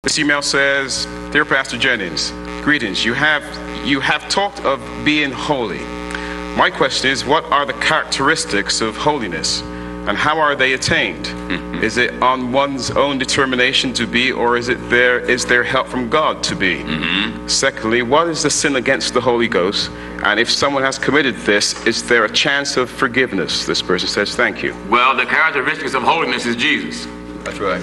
This email says, "Dear Pastor Jennings, greetings. You have talked of being holy. My question is, what are the characteristics of holiness, and how are they attained? Is it on one's own determination to be, or is there help from God to be? Secondly, what is the sin against the Holy Ghost? And if someone has committed this, is there a chance of forgiveness?" This person says, "Thank you." Well, the characteristics of holiness is Jesus. That's right.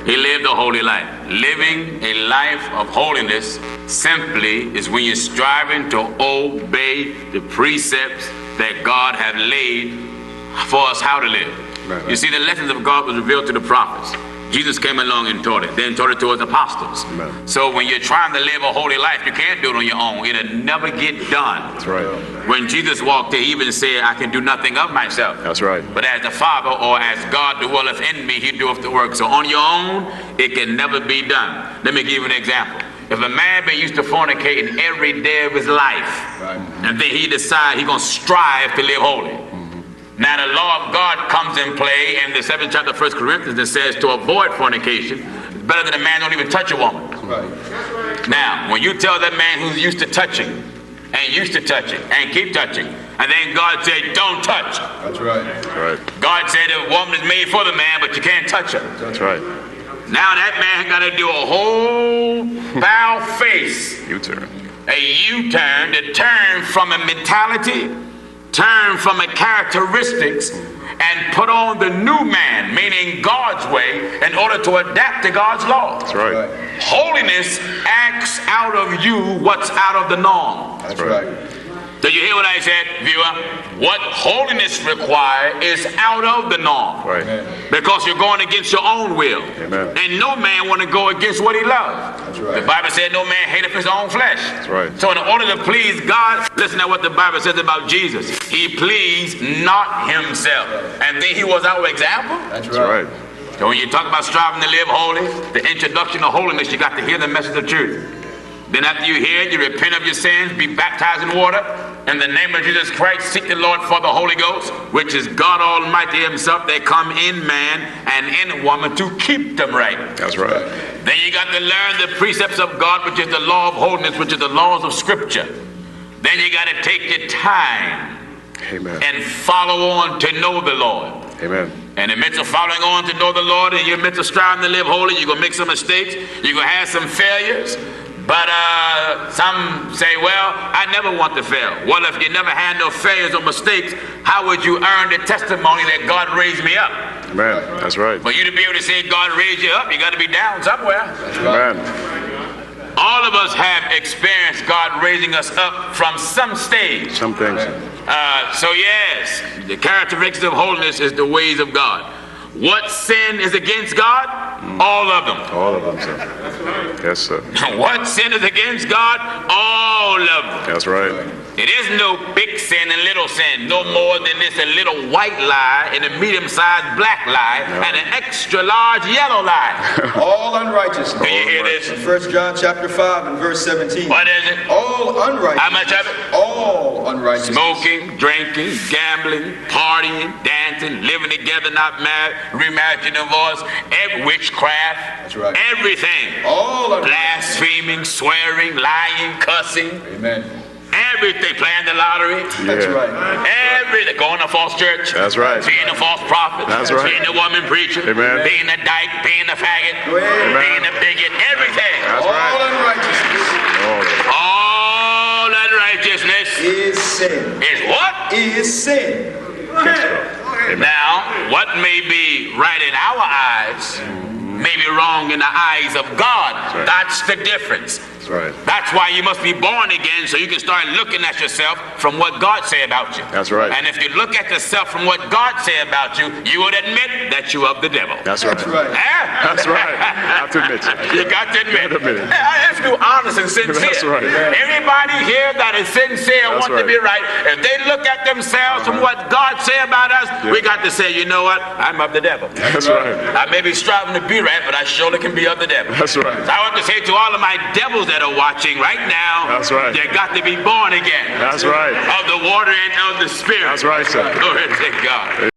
He lived a holy life. Living a life of holiness simply is when you're striving to obey the precepts that God has laid for us how to live. Right. You see, the lessons of God was revealed to the prophets. Jesus came along and taught it, then taught it to his apostles. Right. So when you're trying to live a holy life, you can't do it on your own. It'll never get done. That's right. When Jesus walked, he even said, "I can do nothing of myself. That's right. But as the Father, or as God dwelleth in me, he doeth the work." So on your own, it can never be done. Let me give you an example. If a man been used to fornicating every day of his life, and then he decides he's going to strive to live holy. Now the law of God comes in play in the 7th chapter of 1 Corinthians and says to avoid fornication, it's better than a man don't even touch a woman. Right. Now, when you tell that man who's used to touching, and keep touching, and then God said, "Don't touch." That's right. Right. God said the woman is made for the man, but you can't touch her. That's right. Now that man got to do a whole foul face, U-turn. a U-turn, to turn from a mentality, turn from a characteristics, and put on the new man, meaning God's way, in order to adapt to God's law. That's right. Holiness acts out of you what's out of the norm. That's right. Did you hear what I said, viewer? What holiness requires is out of the norm. Right. Because you're going against your own will. Amen. And no man want to go against what he loves. That's right. The Bible said no man hateth his own flesh. That's right. So in order to please God, listen to what the Bible says about Jesus. He pleased not himself. And then he was our example. That's right. So when you talk about striving to live holy, the introduction of holiness, you got to hear the message of truth. Then after you hear it, you repent of your sins, be baptized in water. In the name of Jesus Christ, seek the Lord for the Holy Ghost, which is God Almighty himself that come in man and in woman to keep them right. That's right. Then you got to learn the precepts of God, which is the law of holiness, which is the laws of Scripture. Then you got to take your time. Amen. And follow on to know the Lord. Amen. And in the midst of following on to know the Lord, and you're in the midst of striving to live holy, you're going to make some mistakes, you're going to have some failures. But some say, well, I never want to fail. Well, if you never had no failures or mistakes, how would you earn the testimony that God raised me up? Amen. That's right. For you to be able to say God raised you up, you got to be down somewhere. That's right. Amen. All of us have experienced God raising us up from some stage. Some things. So yes, the characteristics of holiness is the ways of God. What sin is against God? All of them. All of them, sir. Yes, sir. What sin is against God? All of them. That's right. It is no big sin and little sin, no more than this a little white lie and a medium-sized black lie and an extra large yellow lie. All unrighteousness. Do you hear this? 1 John chapter 5 and verse 17. What is it? All unrighteousness. How much of it? All unrighteousness. Smoking, drinking, gambling, partying, dancing, living together, not married, remarriage, divorce, witchcraft. That's right. Everything. All unrighteousness. Blaspheming, swearing, lying, cussing. Amen. Everything, playing the lottery. That's right. Everything, going to false church. That's right. Being a false prophet. That's right. Being a woman preacher. Amen. Being a dyke, being a faggot. Amen. Being a bigot. Everything. That's All right. unrighteousness. All unrighteousness Is sin. is what? Is sin. Now, what may be right in our eyes may be wrong in the eyes of God. right. That's the difference. That's right. That's why you must be born again, so you can start looking at yourself from what God say about you. That's right. And if you look at yourself from what God say about you, you would admit that you're of the devil. That's right. That's right. That's right. I have to admit it. You got to admit Gotta admit it. Let's do honest and sincere. That's right. Everybody here that is sincere That's want to right. be right. If they look at themselves from what God say about us, we got to say, you know what? I'm of the devil. That's right. I may be striving to be right, but I surely can be of the devil. That's right. So I want to say to all of my devils that are watching right now, That's right. you got to be born again. That's right. Of the water and of the spirit. That's right, sir. Glory to God.